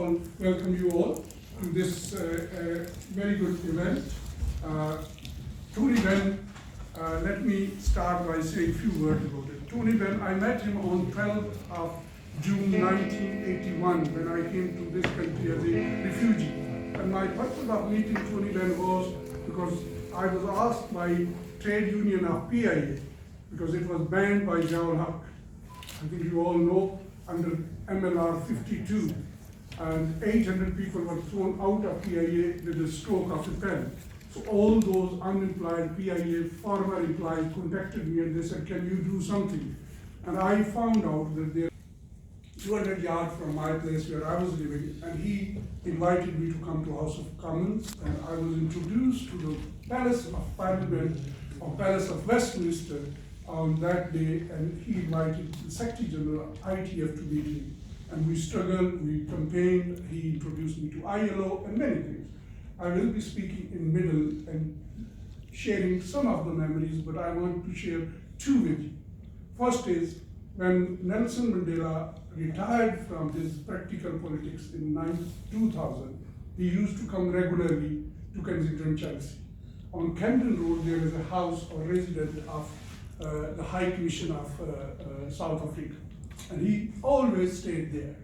all welcome you all to this very good event. Tony Benn, let me start by saying a few words about it. Tony Benn, I met him on 12th of June 1981 when I came to this country as a refugee. And my purpose of meeting Tony Benn was because I was asked by trade union of PIA, because it was banned by Jawal Haq. I think you all know, under MLR 52, and 800 people were thrown out of PIA with a stroke of a pen. So all those unemployed PIA former employees contacted me and they said, can you do something? And I found out that they're 200 yards from my place where I was living, and he invited me to come to House of Commons, and I was introduced to the Palace of Parliament, or Palace of Westminster, on that day, and he invited the Secretary General ITF to meet me. And we struggled, we campaigned, he introduced me to ILO and many things. I will be speaking in middle and sharing some of the memories, but I want to share two with you. First is, when Nelson Mandela retired from his practical politics in 2000, he used to come regularly to Kensington, Chelsea. On Camden Road, there is a house or residence of the High Commission of South Africa. And he always stayed there.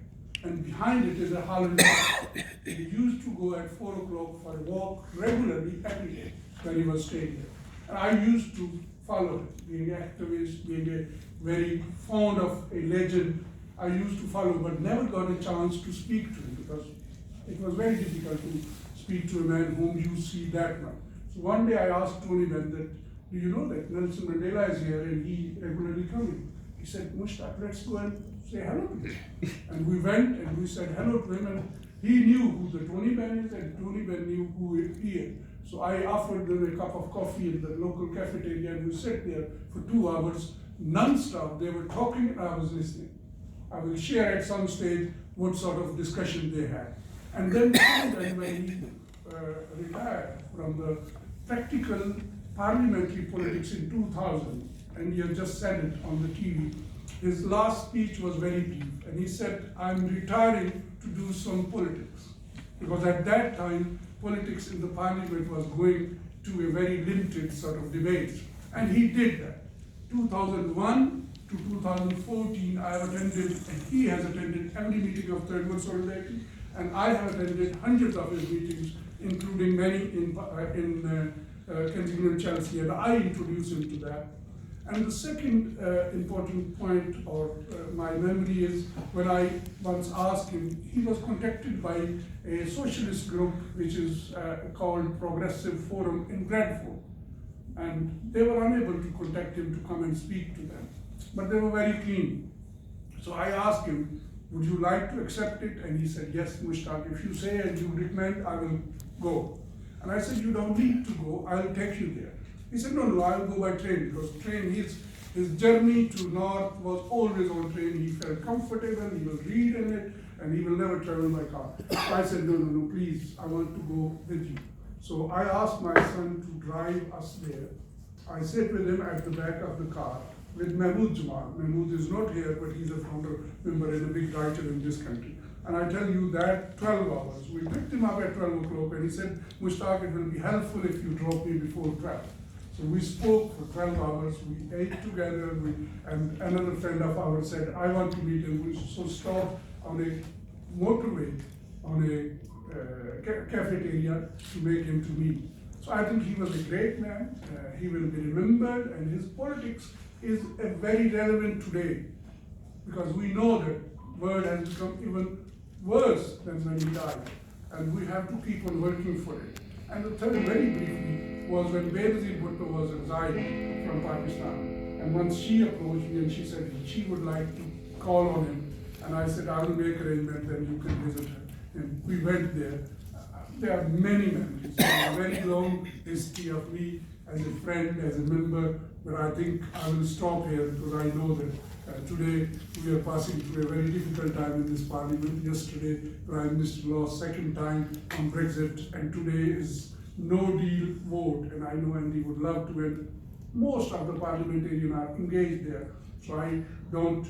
And behind it is a Holland Park. He used to go at 4 o'clock for a walk regularly every day when he was staying there. And I used to follow him, being an activist, being a very fond of a legend. I used to follow, but never got a chance to speak to him because it was very difficult to speak to a man whom you see that much. So one day I asked Tony Benn that, do you know that Nelson Mandela is here and he regularly coming? He said, Mushtaq, let's go and say hello to him. And we went and we said hello to him, and he knew who the Tony Benn is and Tony Benn knew who he is. So I offered them a cup of coffee in the local cafeteria and we sat there for 2 hours, non-stop. They were talking and I was listening. I will share at some stage what sort of discussion they had. And then when he retired from the practical parliamentary politics in 2000, and he had just said it on the TV, his last speech was very brief, and he said, I'm retiring to do some politics. Because at that time, politics in the parliament was going to a very limited sort of debate. And he did that. 2001 to 2014, I have attended, and he has attended every meeting of Third World Solidarity, and I have attended hundreds of his meetings, including many in Kensington, Chelsea, and I introduced him to that. And the second important point or my memory is when I once asked him, he was contacted by a socialist group which is called Progressive Forum in Bradford. And they were unable to contact him to come and speak to them. But they were very keen. So I asked him, would you like to accept it? And he said, yes, Mushtaq, if you say and you recommend, I will go. And I said, you don't need to go, I'll take you there. He said, no, I'll go by train, because train, his journey to North was always on train. He felt comfortable, he will read in it, and he will never travel by car. So I said, no, please, I want to go with you. So I asked my son to drive us there. I sat with him at the back of the car with Mahmood Jamal. Mahmood is not here, but he's a founder member and a big writer in this country. And I tell you that 12 hours, we picked him up at 12 o'clock and he said, Mushtaq, it will be helpful if you drop me before 12. So we spoke for 12 hours, we ate together, and another friend of ours said, I want to meet him. We so stopped on a motorway, on a cafeteria to make him to meet. So I think he was a great man, he will be remembered, and his politics is very relevant today, because we know that world has become even worse than when he died, and we have to keep on working for it. And the third, very briefly, was when Benazir Bhutto was resigning from Pakistan, and once she approached me and she said she would like to call on him, and I said, I will make arrangement, then you can visit her. And we went there. There are many memories, a very long history of me as a friend, as a member, but I think I will stop here because I know that today we are passing through a very difficult time in this parliament. Yesterday, Prime Minister lost second time on Brexit, and today is no deal vote, and I know Andy would love to, and most of the parliamentarians are engaged there. So I don't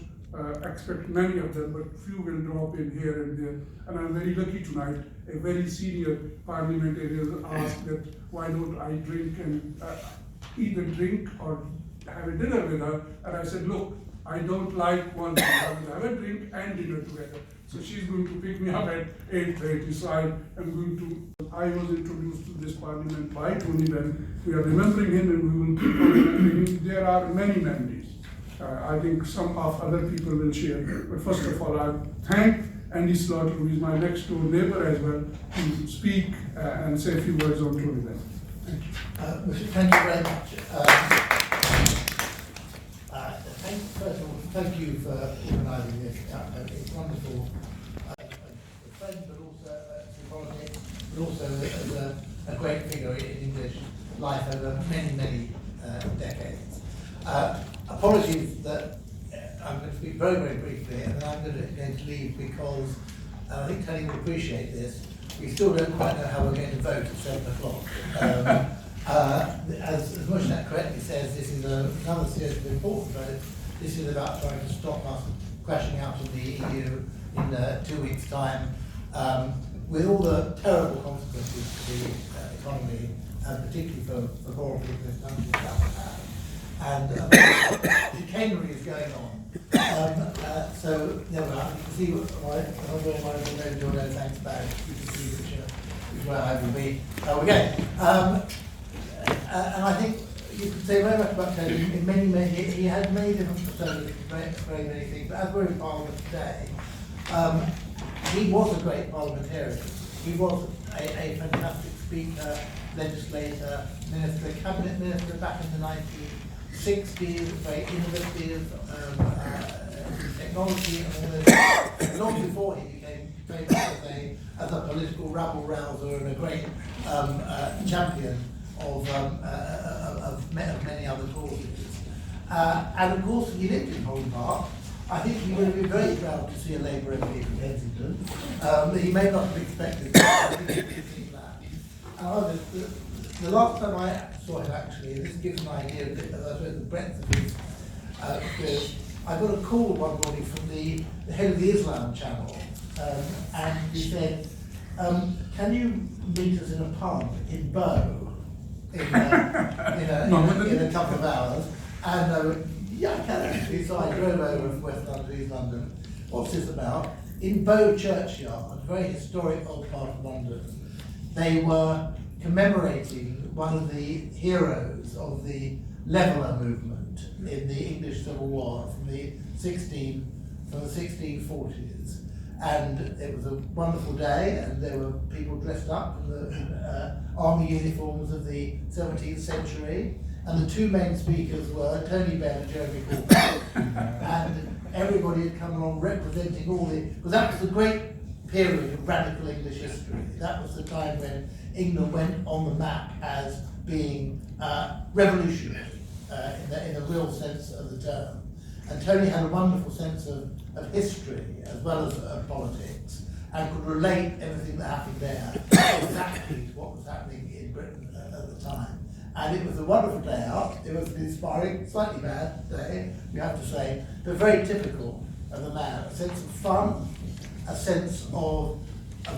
expect many of them, but few will drop in here and there. And I'm very lucky tonight. A very senior parliamentarian asked that why don't I drink and either drink or have a dinner with her. And I said, look, I don't like one thing. I will have a drink and dinner together. So she's going to pick me up at 8:30. So I was introduced to this parliament by Tony Benn. We are remembering him and we will keep on remembering him. There are many memories. I think some of other people will share. But first of all, I thank Andy Slaughter, who is my next door neighbor as well, to speak and say a few words on Tony Benn. Thank you. Thank you very much. First of all, thank you for organising this. It's wonderful, as a friend, but also in politics, but also as a great figure in English life over many, many decades. Apologies that I'm going to speak very, very briefly, and then I'm going to leave because I think Tony will appreciate this. We still don't quite know how we're going to vote at 7 o'clock. As Mushtaq correctly says, this is another series of important votes. This is about trying to stop us crashing out of the EU in 2 weeks' time, with all the terrible consequences to the economy, and particularly for poor people in this country that we have. And chicanery is going on. So, you know, you can see what I'm doing my no thanks badge. You can see which where I will be. We go. And I think you could say very much about Tony. In many, he had many different personas, very many things. But as we're in Parliament today, he was a great parliamentarian. He was a fantastic speaker, legislator, minister, cabinet minister back in the 1960s, very innovative technology and all those. Long before he became famous as a political rabble-rouser and a great champion of many other causes. And of course, he lived in Holland Park. I think he would have been very proud to see a Labour MP from Kensington. He may not have expected that. However, the last time I saw him, actually, and this gives an idea of the breadth of his experience, I got a call one morning from the head of the Islam channel, and he said, can you meet us in a pub in Bow in a couple of hours? And I went, yeah, I can actually. So I drove over from West London to East London. What's this about? In Bow Churchyard, a very historic old part of London, they were commemorating one of the heroes of the Leveller movement in the English Civil War from the 1640s. And it was a wonderful day, and there were people dressed up in the army uniforms of the 17th century. And the two main speakers were Tony Benn and Jeremy Corbyn. And everybody had come along representing all the, because that was the great period of radical English history. That was the time when England went on the map as being revolutionary in the real sense of the term. And Tony had a wonderful sense of history as well as politics, and could relate everything that happened there exactly to what was happening in Britain at the time. And it was a wonderful day out. It was an inspiring, slightly bad day, you have to say, but very typical of the man. A sense of fun, a sense of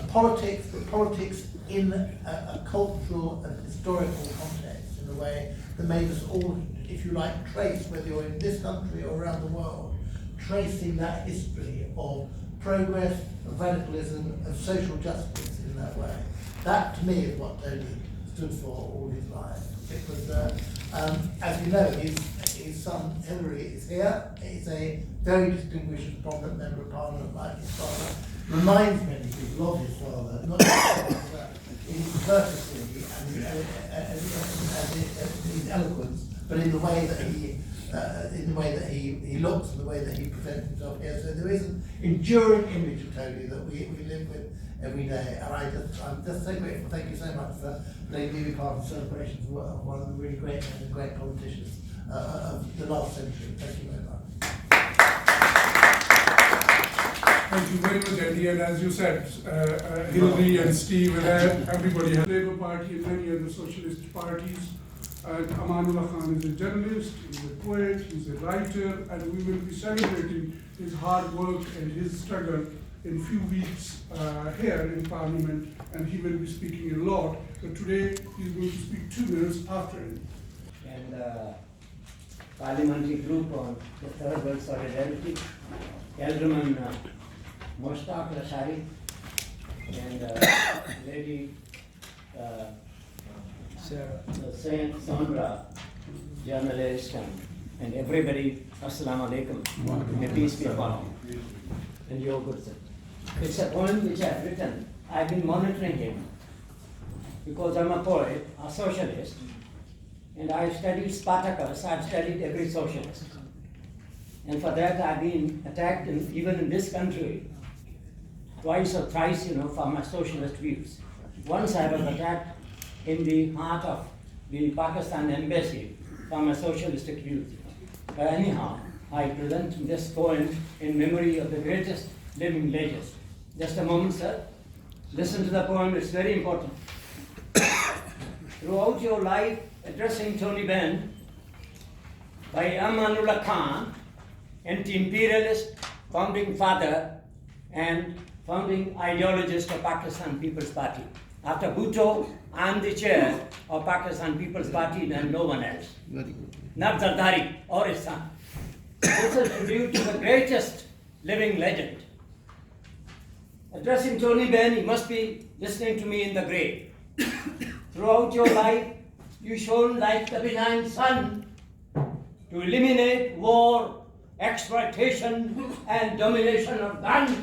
politics, but politics in a cultural and historical context, in a way that made us all, if you like, trace, whether you're in this country or around the world, tracing that history of progress, of radicalism, of social justice in that way. That, to me, is what Tony stood for all his life. It was, as you know, his son Hilary is here. He's a very distinguished, prominent member of Parliament, like his father. Reminds many people of his father, not just in his courtesy and his eloquence, but in the way that he looks and the way that he presents himself here. So there is an enduring image of Tony that we live with every day. And I'm just so grateful. Thank you so much for letting me be part of the celebrations of one of the really great men and great politicians of the last century. Thank you very much. Thank you very much, Andy. And as you said, Hillary and Steve and everybody has Labour Party and many other socialist parties. And Amanullah Khan is a journalist, he's a poet, he's a writer, and we will be celebrating his hard work and his struggle in few weeks here in Parliament, and he will be speaking a lot. But today he's going to speak 2 minutes after him. And parliamentary group on the Third World Solidarity, Alderman Mushtaq Lasharie, and Lady Saundra, journalist, and everybody, Assalamu alaikum. May peace be upon you and your good self. It's a poem which I've written. I've been monitoring him because I'm a poet, a socialist, and I've studied Spartacus, I've studied every socialist. And for that I've been attacked even in this country, twice or thrice, for my socialist views. Once I was attacked in the heart of the Pakistan embassy for my socialistic views. But anyhow, I present this poem in memory of the greatest living legends. Just a moment, sir. Listen to the poem, it's very important. Throughout your life, addressing Tony Benn by Amanullah Khan, anti-imperialist, founding father, and founding ideologist of Pakistan People's Party. After Bhutto, I am the chair of Pakistan People's Party and no one else. Very good. Not Zardari or his son. This is tribute to the greatest living legend. Addressing Tony Benn, he must be listening to me in the grave. Throughout your life, you shone like the benign sun to eliminate war, exploitation, and domination of guns.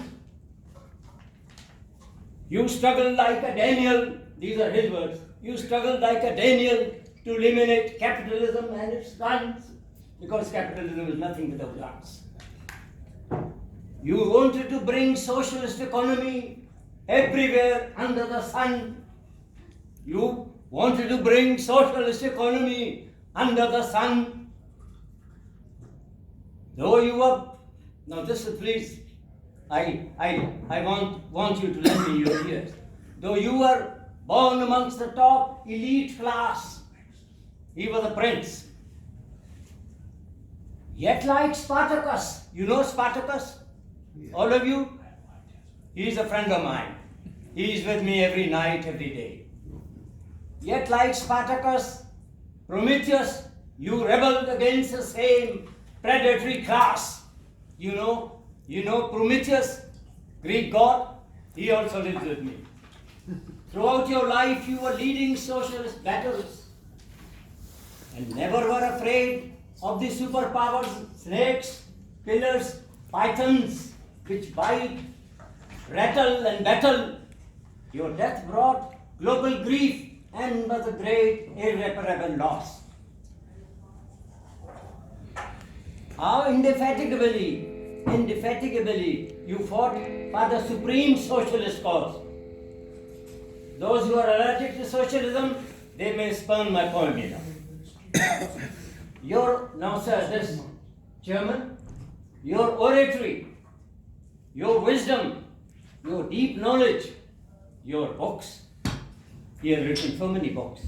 You struggled like a Daniel, these are his words, you struggled like a Daniel to eliminate capitalism and its guns, because capitalism is nothing without guns. You wanted to bring socialist economy everywhere under the sun. You wanted to bring socialist economy under the sun. Though you were, now this is please, I want you to lend me your ears. Though you were born amongst the top elite class, he was a prince. Yet like Spartacus, you know Spartacus? All of you? He is a friend of mine. He is with me every night, every day. Yet like Spartacus, Prometheus, you rebelled against the same predatory class. You know Prometheus, Greek god, he also lives with me. Throughout your life, you were leading socialist battles and never were afraid of the superpowers, snakes, pillars, pythons, which bite, rattle and battle. Your death brought global grief and was a great irreparable loss. How indefatigably you fought for the supreme socialist cause. Those who are allergic to socialism, they may spurn my poem, Now sir, this Chairman, your oratory, your wisdom, your deep knowledge, your books, he has written so many books,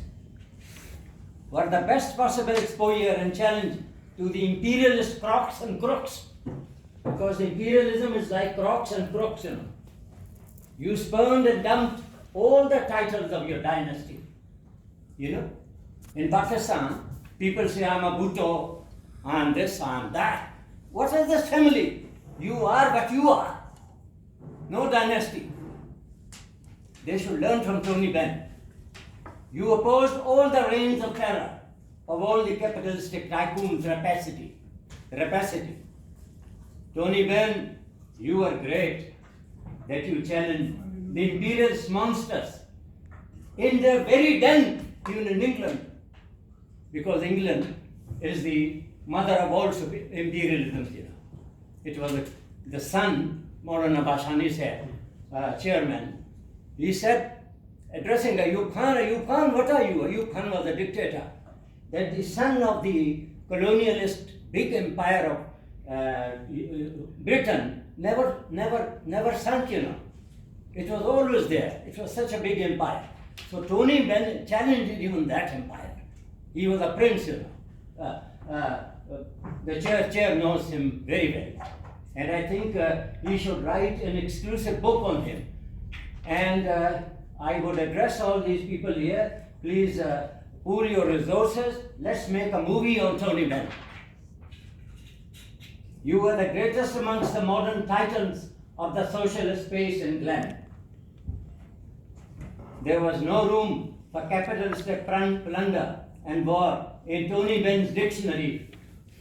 were the best possible exposure and challenge to the imperialist crocs and crooks. Because imperialism is like crocs and crooks, You spurned and dumped all the titles of your dynasty. In Pakistan, people say, I'm a Bhutto, I'm this, I'm that. What is this family? You are what you are. No dynasty. They should learn from Tony Benn. You opposed all the reigns of terror of all the capitalistic tycoons' rapacity. Tony Benn, you were great that you challenged the imperialist monsters in their very den, even in England, because England is the mother of all imperialisms. It was the son, Maulana Bashani said, chairman. He said, addressing Ayub Khan, what are you? Ayub Khan was a dictator. That the son of the colonialist big empire of Britain never sunk, It was always there. It was such a big empire. So Tony Benn challenged even that empire. He was a prince, you know. The chair knows him very well. And I think he should write an exclusive book on him. And I would address all these people here. Please pool your resources. Let's make a movie on Tony Benn. You were the greatest amongst the modern titans of the socialist space in Glen. There was no room for capitalistic plunder and war in Tony Benn's dictionary.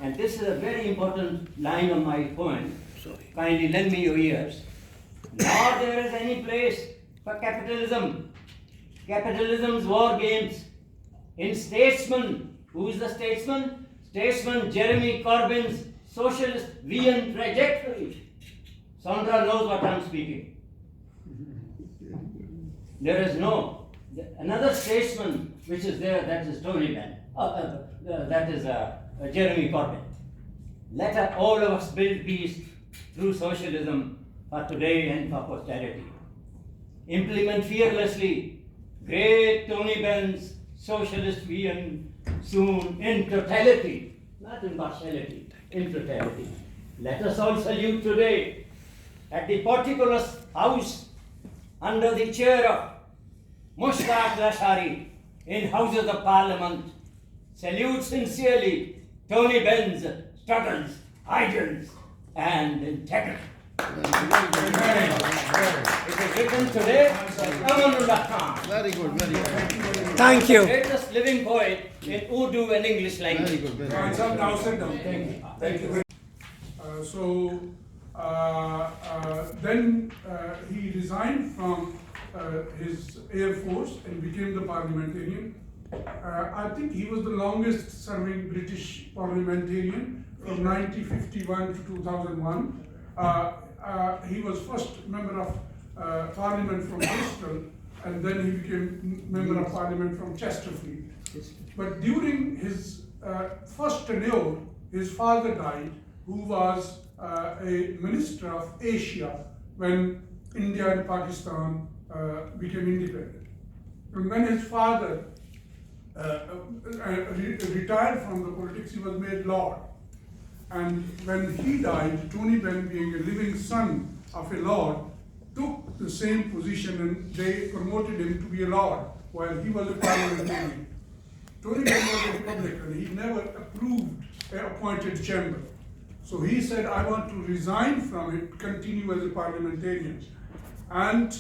And this is a very important line of my poem. Kindly lend me your ears. Nor there is any place for capitalism, capitalism's war games, in statesman. Who is the statesman? Statesman Jeremy Corbyn's socialist Vienna trajectory. Saundra knows what I'm speaking. There is another statesman which is there, that is Tony Benn. That is Jeremy Corbyn. Let all of us build peace through socialism for today and for posterity. Implement fearlessly great Tony Benn's socialist vision soon in totality, not in partiality, in totality. Let us all salute today at the Portcullis House under the chair of Mushtaq Lasharie in Houses of Parliament. Salute sincerely Tony Benn's struggles, ideals, and integrity. It is written today by Amanullah Khan. Very good, very good. Thank you. The greatest living poet in Urdu and English language. Very good, very good. Now sit down. Thank you. Then he resigned from his Air Force and became the parliamentarian. I think he was the longest serving British parliamentarian from 1951 to 2001. He was first member of parliament from Bristol, and then he became member of parliament from Chesterfield. But during his first tenure, his father died, who was a minister of Asia when India and Pakistan became independent. And when his father retired from the politics, he was made Lord. And when he died, Tony Benn, being a living son of a Lord, took the same position and they promoted him to be a Lord while he was a parliamentarian. Tony Benn was a Republican. He never approved an appointed chamber. So he said, I want to resign from it, continue as a parliamentarian. And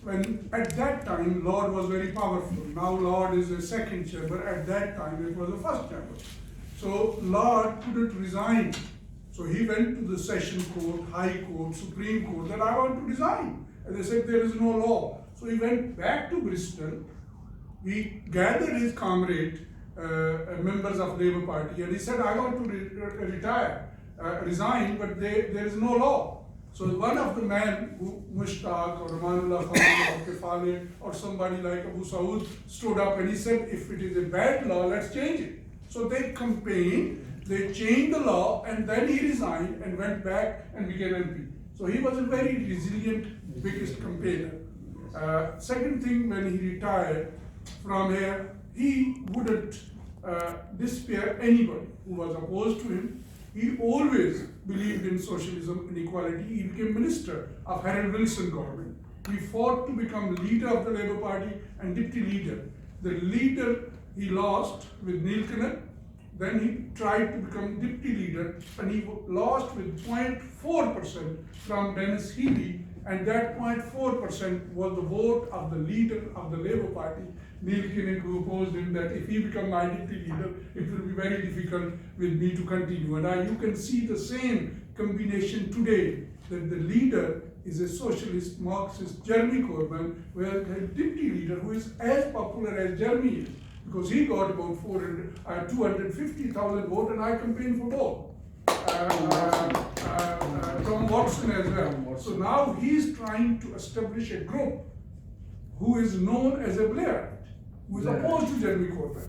when at that time, Lord was very powerful. Now Lord is a second chamber. At that time, it was the first chamber. So Lord couldn't resign. So he went to the Session Court, High Court, Supreme Court, that I want to resign. And they said there is no law. So he went back to Bristol. He gathered his comrade, members of Labour Party, and he said, I want to resign, but there is no law. So one of the men, Mushtaq or Amanullah Khan or Kefale or somebody like Abu Saud, stood up and he said, if it is a bad law, let's change it. So they campaigned, they changed the law, and then he resigned and went back and became MP. So he was a very resilient, biggest campaigner. Second thing, when he retired from here, he wouldn't despair anybody who was opposed to him. He always believed in socialism and equality. He became minister of Harold Wilson government. He fought to become leader of the Labour Party and deputy leader. The leader he lost with Neil Kinnock. Then he tried to become deputy leader, and he lost with 0.4% from Dennis Healey, and that 0.4% was the vote of the leader of the Labour Party, Neil Kinnock, who opposed him that if he becomes my deputy leader, it will be very difficult with me to continue. And you can see the same combination today, that the leader is a socialist Marxist, Jeremy Corbyn, where the deputy leader, who is as popular as Jeremy is, because he got about 250,000 votes, and I campaigned for both. Tom Watson as well. So now he's trying to establish a group who is known as a Blairite, who is opposed to Jeremy Corbyn.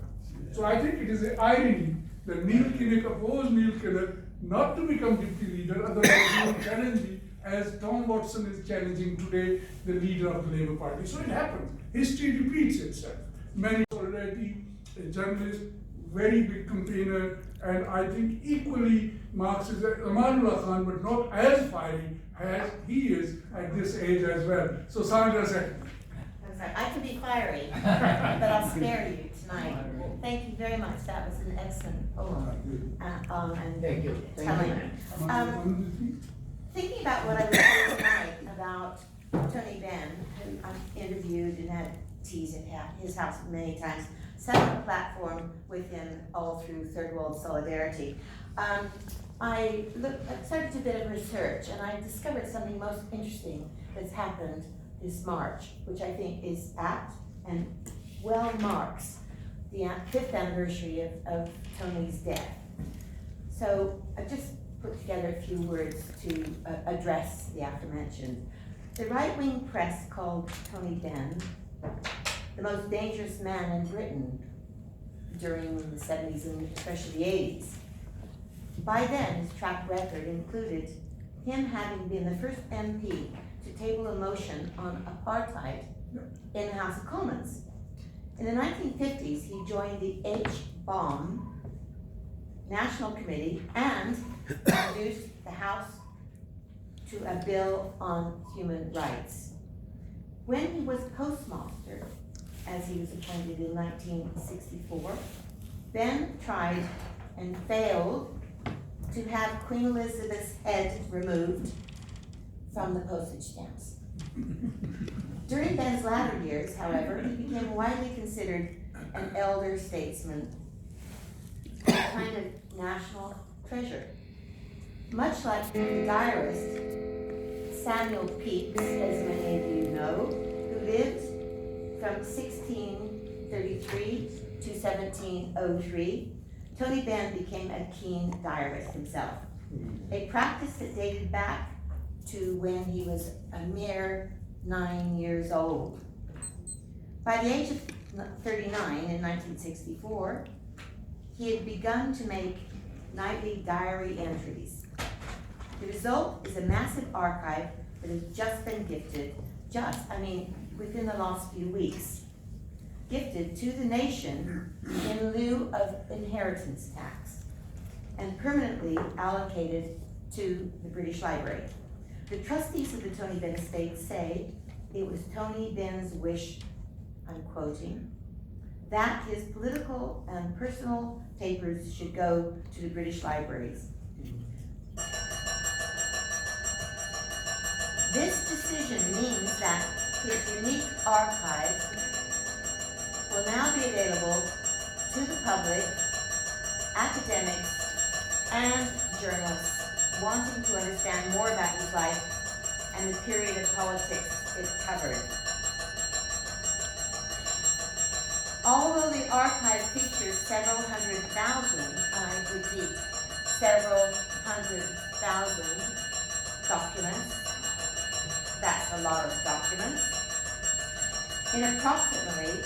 So I think it is an irony that Neil Kinnock opposed Neil Kinnock not to become deputy leader, otherwise he would challenge me, as Tom Watson is challenging today the leader of the Labour Party. So it happens. History repeats itself. Many solidarity a journalist, very big campaigner, and I think equally Marxist Amanullah Khan, but not as fiery as he is at this age as well. So Saundra second. I'm sorry, I can be fiery, but I'll spare you tonight. Thank you very much. That was an excellent poem. And Thank you. telling. Thinking about what I was saying tonight about Tony Benn, who I've interviewed and had teas at his house many times, set up a platform with him all through Third World Solidarity. I started to do a bit of research, and I discovered something most interesting that's happened this March, which I think is apt and well marks the 5th anniversary of Tony's death. So I just put together a few words to address the aforementioned. The right-wing press called Tony Benn the most dangerous man in Britain during the 70s and especially the 80s. By then, his track record included him having been the first MP to table a motion on apartheid in the House of Commons. In the 1950s, he joined the H-Bomb National Committee and introduced the House to a bill on human rights. When he was postmaster, as he was appointed in 1964, Benn tried and failed to have Queen Elizabeth's head removed from the postage stamps. During Benn's latter years, however, he became widely considered an elder statesman, a kind of national treasure. Much like the diarist Samuel Pepys, as many of you know, who lived from 1633 to 1703, Tony Benn became a keen diarist himself, a practice that dated back to when he was a mere 9 years old. By the age of 39 in 1964, he had begun to make nightly diary entries. The result is a massive archive that has just been gifted, within the last few weeks, gifted to the nation in lieu of inheritance tax and permanently allocated to the British Library. The trustees of the Tony Benn estate say it was Tony Benn's wish, I'm quoting, that his political and personal papers should go to the British libraries. This decision means that his unique archive will now be available to the public, academics, and journalists wanting to understand more about his life and the period of politics it covered. Although the archive features several hundred thousand, I repeat, several hundred thousand documents, that's a lot of documents, in approximately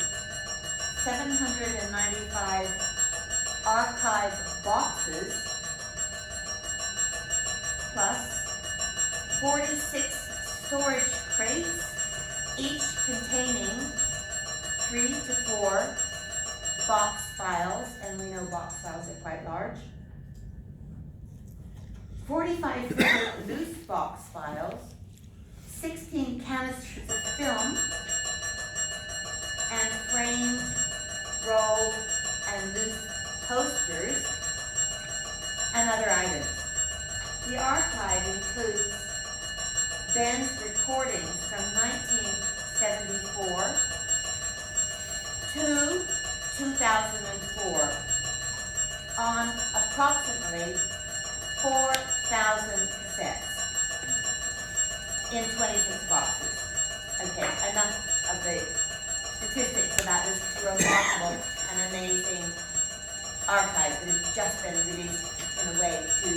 795 archive boxes, plus 46 storage crates, each containing 3 to 4 box files, and we know box files are quite large, 45 loose box files, 16 canisters of film, and framed, rolled, and loose posters, and other items. The archive includes Benn's recordings from 1974 to 2004 on approximately 4,000 cassettes in 26 boxes. Okay, enough of the statistics about this remarkable and amazing archive that has just been released in a way to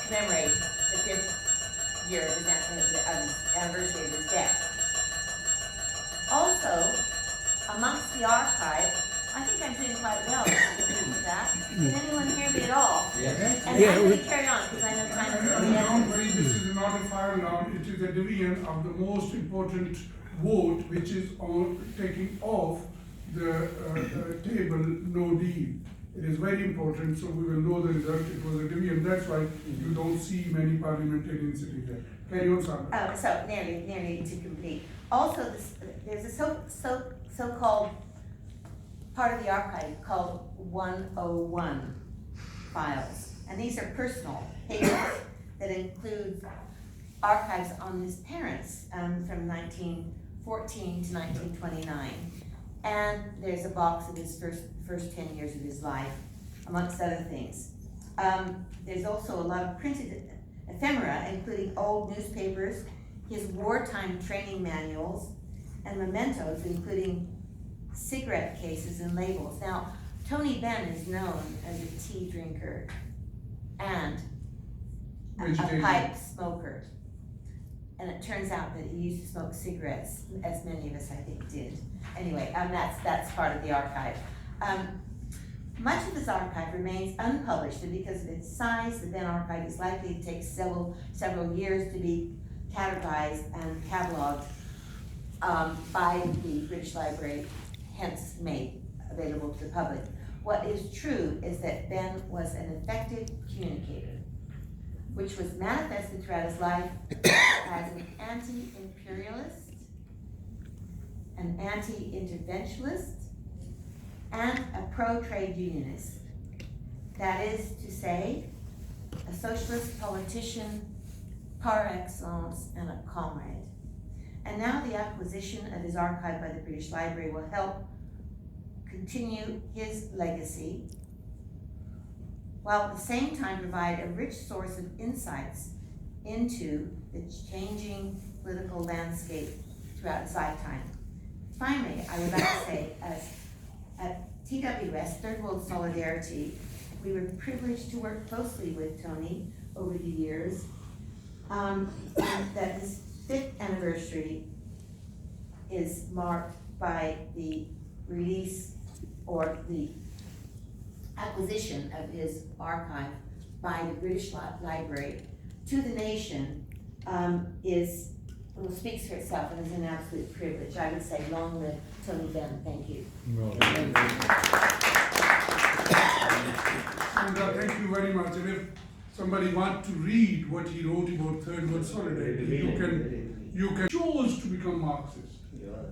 commemorate the 5th year of the anniversary of his death. Also, amongst the archive, I think I'm doing quite well with that. Can anyone hear me at all? Yes. And I'm going to carry on because I know time is running out. Don't worry, this is not a fire round, it is a division of the most important vote which is on taking off the table no deal. It is very important, so we will know the result. It was a division. That's why you don't see many parliamentarians sitting there. Carry on, Saundra. So nearly to complete. Also, there's a so-called part of the archive called 101 files. And these are personal papers that include archives on his parents from 1914 to 1929. And there's a box of his first 10 years of his life, amongst other things. There's also a lot of printed ephemera, including old newspapers, his wartime training manuals, and mementos, including cigarette cases and labels. Now, Tony Benn is known as a tea drinker and a pipe smoker. And it turns out that he used to smoke cigarettes, as many of us, I think, did. Anyway, that's part of the archive. Much of this archive remains unpublished, and because of its size, the Benn archive is likely to take several years to be categorized and cataloged by the British Library, hence made available to the public. What is true is that Benn was an effective communicator, which was manifested throughout his life as an anti-imperialist, an anti-interventionist, and a pro-trade unionist. That is to say, a socialist politician par excellence and a comrade. And now the acquisition of his archive by the British Library will help continue his legacy, while at the same time provide a rich source of insights into the changing political landscape throughout his lifetime. Finally, I would like to say, as at TWS, Third World Solidarity, we were privileged to work closely with Tony over the years, and that his 5th anniversary is marked by the release or the acquisition of his archive by the British Library to the nation speaks for itself and is an absolute privilege. I would say long live Tony Benn. Thank you. Saundra, thank you very much. And if somebody wants to read what he wrote about Third World Solidarity, you can chose to become Marxist.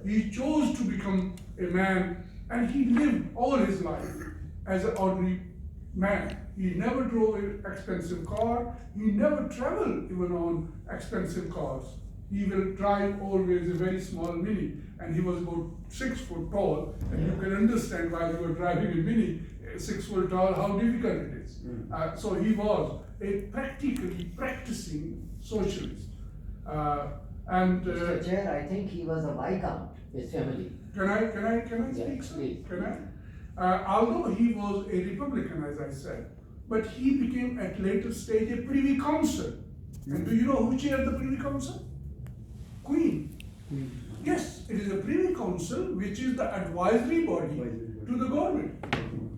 He chose to become a man, and he lived all his life as an ordinary man. He never drove an expensive car. He never traveled even on expensive cars. He will drive always a very small Mini, and he was about 6 foot tall, and you can understand while you are driving a Mini, 6 foot tall, how difficult it is. So he was a practically practicing socialist. Mr. Chair, I think he was a Viscount, his family. Can I speak? Yes, please. Can I? Although he was a Republican, as I said, but he became at later stage a Privy Council. And do you know who chaired the Privy Council? Queen. Yes, it is a Privy Council, which is the advisory body to the government.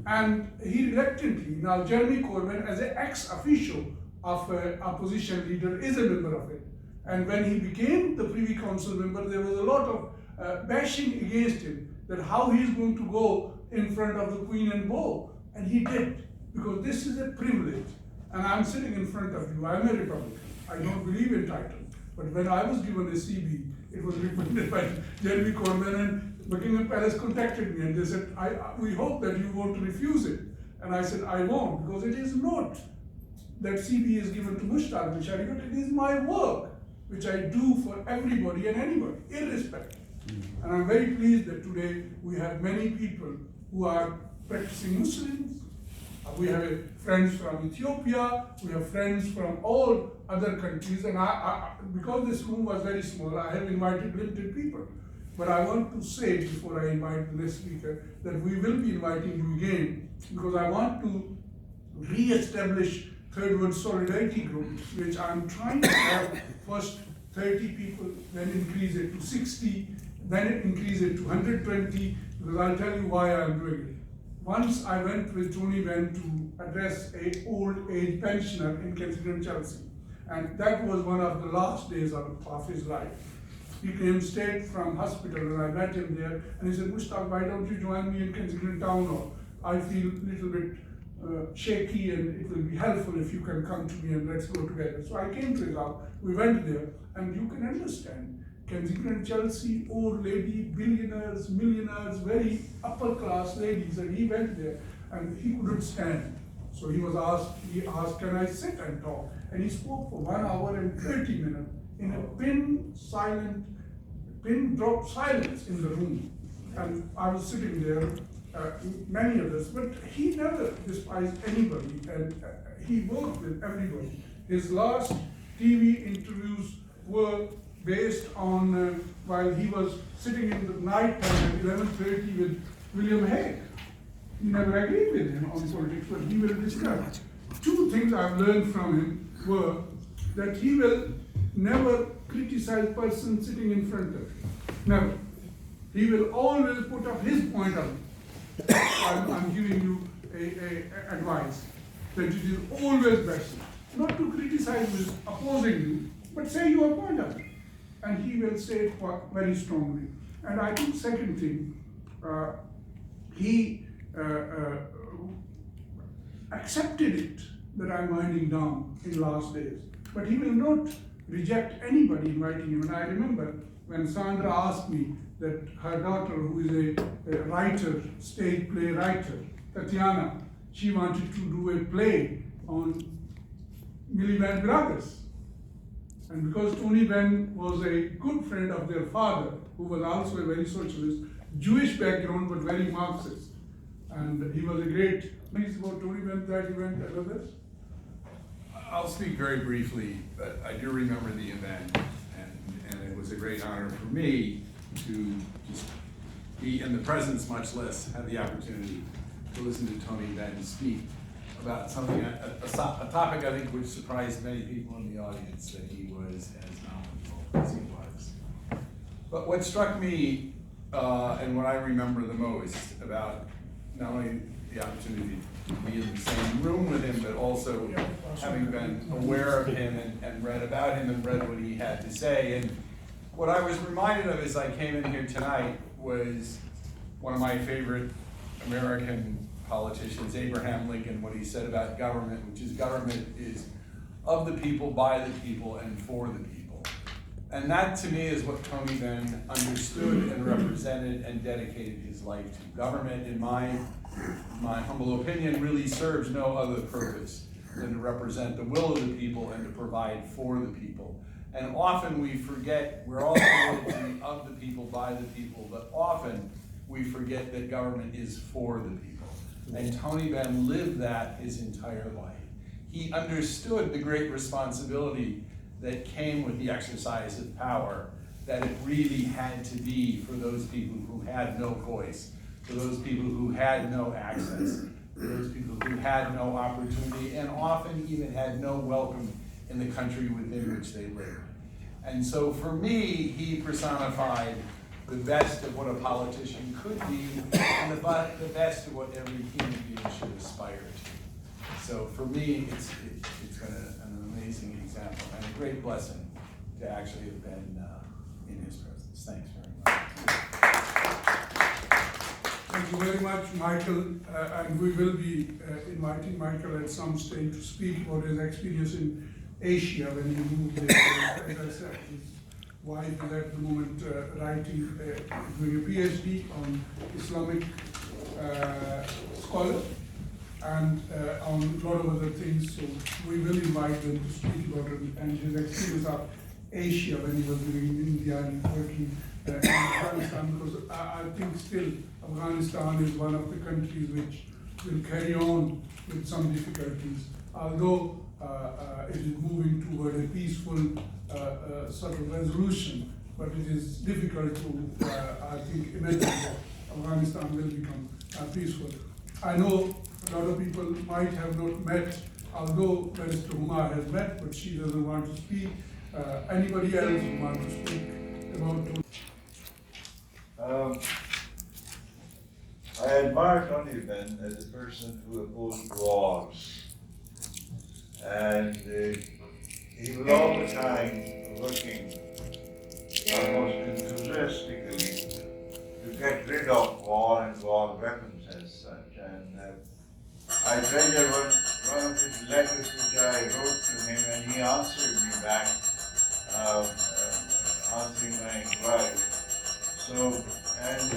And he reluctantly, now Jeremy Corbyn, as an ex-officio of an opposition leader, is a member of it. And when he became the Privy Council member, there was a lot of bashing against him, that how he is going to go in front of the Queen and bow. And he did, because this is a privilege. And I'm sitting in front of you, I'm a Republican. I don't believe in title. But when I was given a CBE, it was recommended by Jeremy Corbyn, and Buckingham Palace contacted me and they said, we hope that you won't refuse it. And I said, I won't, because it is not that CBE is given to Mushtaq Lasharie, but it is my work, which I do for everybody and anybody, irrespective. And I'm very pleased that today we have many people who are practicing Muslims. We have friends from Ethiopia, we have friends from all other countries, and because this room was very small, I have invited limited people. But I want to say before I invite the next speaker that we will be inviting you again, because I want to re-establish Third World Solidarity groups, which I'm trying to have first 30 people, then increase it to 60, then increase it to 120, because I'll tell you why I'm doing it. Once I went with Tony Benn to address an old age pensioner in Kensington, Chelsea, and that was one of the last days of his life. He came straight from hospital and I met him there and he said, Mushtaq, why don't you join me in Kensington Town Hall? I feel a little bit shaky and it will be helpful if you can come to me and let's go together. So I came to his house, we went there, and you can understand, Kensington, Chelsea, old lady, billionaires, millionaires, very upper class ladies, and he went there and he couldn't stand. So he asked, can I sit and talk? And he spoke for 1 hour and 30 minutes in a pin drop silence in the room. And I was sitting there, many of us, but he never despised anybody and he worked with everybody. His last TV interviews were based on while he was sitting in the night time at 11:30 with William Hague. He never agreed with him on politics, but he will discuss. Two things I've learned from him were that he will never criticize person sitting in front of him. Never. He will always put up his point of view. I'm giving you a advice that it is always best not to criticize with opposing you, but say your point of view. And he will say it very strongly. And I think second thing, he accepted it that I'm winding down in last days. But he will not reject anybody inviting him. And I remember when Saundra asked me that her daughter, who is a writer, stage play writer, Tatiana, she wanted to do a play on Miliband brothers. And because Tony Benn was a good friend of their father, who was also a very socialist, Jewish background, but very Marxist. And he was a great, things about Tony Benn that event and others? I'll speak very briefly, but I do remember the event, and it was a great honor for me to just be in the presence, much less have the opportunity to listen to Tony Benn speak about something, a topic I think which surprised many people in the audience, that he was as knowledgeable as he was. But what struck me, and what I remember the most about not only the opportunity to be in the same room with him, but also having been aware of him and read about him and read what he had to say. And what I was reminded of as I came in here tonight was one of my favorite American politicians, Abraham Lincoln, what he said about government, which is government is of the people, by the people, and for the people. And that to me is what Tony Benn understood and represented and dedicated his life to. Government, in my humble opinion, really serves no other purpose than to represent the will of the people and to provide for the people. And often we forget, we're all committed to be of the people, by the people, but often we forget that government is for the people. And Tony Benn lived that his entire life. He understood the great responsibility that came with the exercise of power, that it really had to be for those people who had no voice, for those people who had no access, for those people who had no opportunity, and often even had no welcome in the country within which they lived. And so for me, he personified the best of what a politician could be, and the best of what every human being should aspire to. So for me, it's been an amazing example and a great blessing to actually have been in his presence. Thanks very much. Thank you very much, Michael. And we will be inviting Michael at some stage to speak about his experience in Asia when he moved there. As I said, his wife is at the moment writing, doing a PhD on Islamic scholar and on a lot of other things. So we will invite them to speak about it and his experience of Asia when he was living in India and working in Afghanistan, because I think still Afghanistan is one of the countries which will carry on with some difficulties, although it is moving toward a peaceful sort of resolution, but it is difficult to, I think, imagine that Afghanistan will become peaceful. I know a lot of people might have not met, although Minister Umar has met, but she doesn't want to speak. Anybody else who wants to speak about? I admire Tony Benn as a person who opposed wars. And he was all the time looking almost enthusiastically to get rid of war and war weapons as such. And I treasure one of his letters which I wrote to him, and he answered me back, answering my inquiry. So, and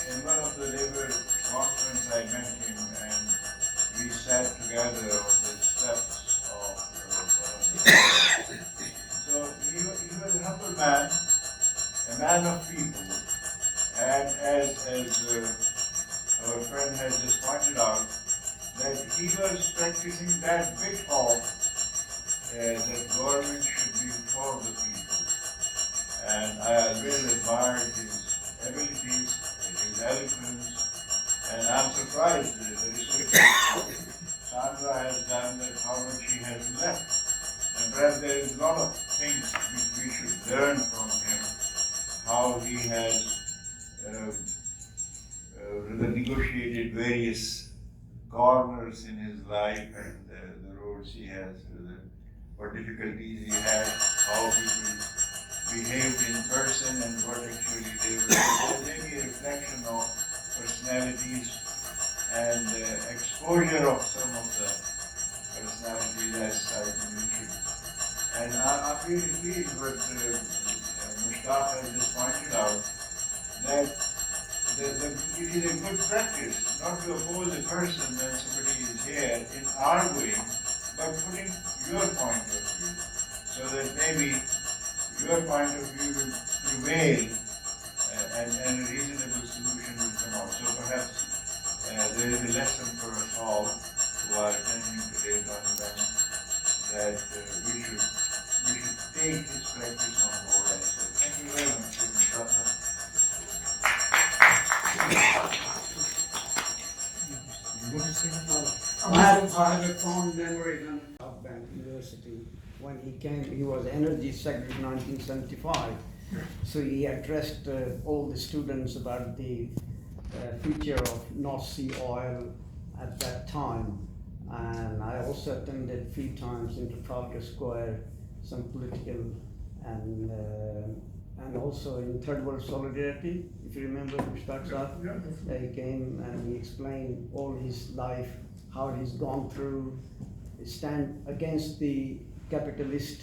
in one of the labor conference I met him, and we sat together on the steps of so he was a humble man, a man of people, and as our friend has just pointed out, that he was practicing that big of that government should be for the people. And I always admired his abilities, his eloquence, and I'm surprised that the research Saundra has done, that how much he has left. And perhaps there is a lot of things which we should learn from him, how he has negotiated various corners in his life, and the roads he has, what difficulties he had, how people behaved in person and what actually they were. There may be a reflection of personalities and exposure of some of the personalities as I mentioned. And I'm really pleased what Mushtaq has just pointed out, that it is a good practice not to oppose a person when somebody is here in arguing, but putting your point of view, so that maybe your point of view will prevail and a reasonable solution will come out. So perhaps there is a lesson for us all who are attending today's event, that we should take this practice on board as well. Thank you very much, Mushtaq. I have a fond memory of Bank University. When he came, he was Energy Secretary in 1975. So he addressed all the students about the future of North Sea oil at that time. And I also attended a few times in Trafalgar Square, some political and also in Third World Solidarity, if you remember Mushtaq Sahab. He came and he explained all his life, how he's gone through, stand against the capitalist,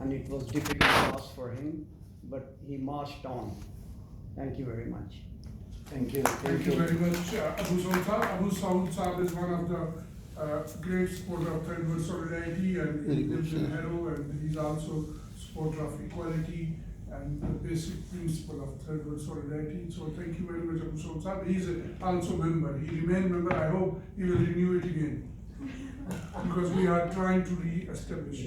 and it was difficult task for him, but he marched on. Thank you very much. Thank you. Thank you very much, Abu Saud. Abu Saud Saab is one of the great supporter of Third World Solidarity, and he lives in Harrow, and he's also supporter of equality and the basic principle of Third World Solidarity. So thank you very much, Abu Saud Saab. He's also member. He remained member. I hope he will renew it again. Because we are trying to re-establish.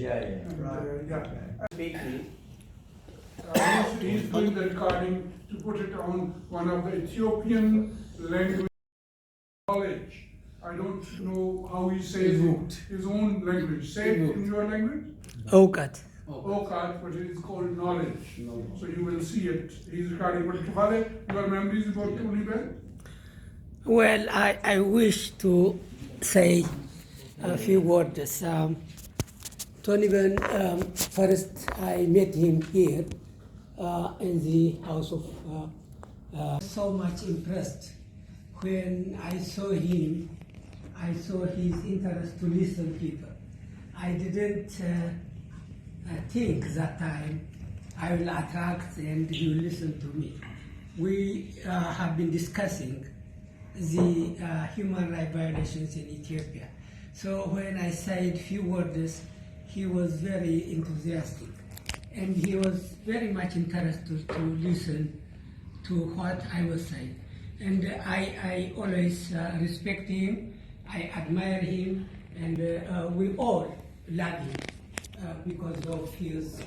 Speaking. He's doing the recording to put it on one of the Ethiopian language college. I don't know how he says his own language. Say it in your language. Iwooket. Iwooket, but it is called knowledge. So you will see it. He's recording. But Kefale, your memories about Tony Benn? Well, I wish to say a few words. Tony Benn, first I met him here in the house of. So much impressed when I saw him. I saw his interest to listen to people. I didn't think that time I will attract and he will listen to me. We have been discussing the human rights violations in Ethiopia. So when I said few words, he was very enthusiastic, and he was very much interested to listen to what I was saying. And I always respect him, I admire him, and we all love him because of his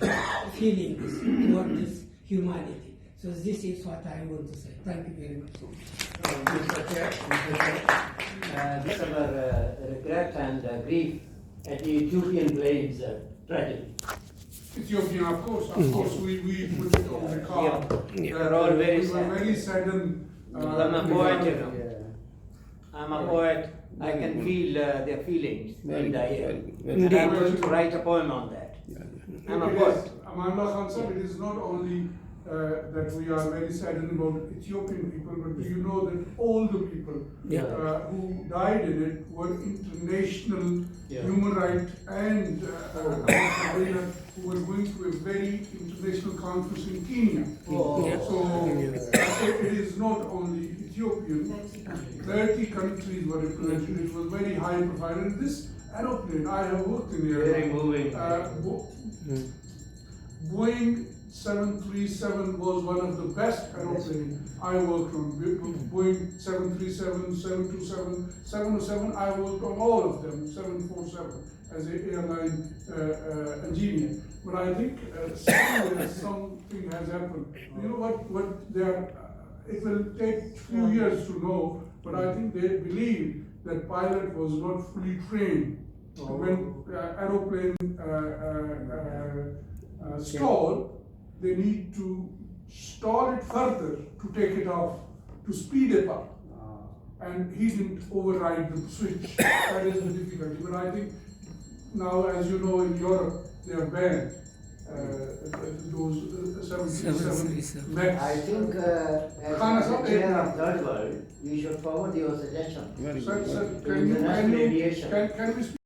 feelings towards humanity. So this is what I want to say. Thank you very much. Mr. Chair, this is our regret and grief at the Ethiopian plague's tragedy. Ethiopian, of course, we put it on the card. We are all very We were very saddened. I'm a poet, you know. I'm a poet. I can feel their feelings when they hear. And I'm going to write a poem on that. I'm a poet. Amanda Khan said, it is not only that we are very saddened about Ethiopian people, but do you know that all the people who died in it were international human rights and who were going through a very international conference in Kenya. So it is not only Ethiopian, 30 countries were represented. It was very high profile. And this aeroplane, I have worked in the Very moving. Boeing 737 was one of the best aeroplanes I worked on. Boeing 737, 727, 707, I worked on all of them, 747 as an airline engineer. But I think something has happened. You know what they are, it will take few years to know, but I think they believe that pilot was not fully trained. When aeroplane stall, they need to stall it further to take it off, to speed it up. And he didn't override the switch. That is the difficulty. But I think now, as you know, in Europe, they are banned. Those 737 Max. I think as the chair of Third World, you should forward your suggestion. Sir, To international aviation. can we speak?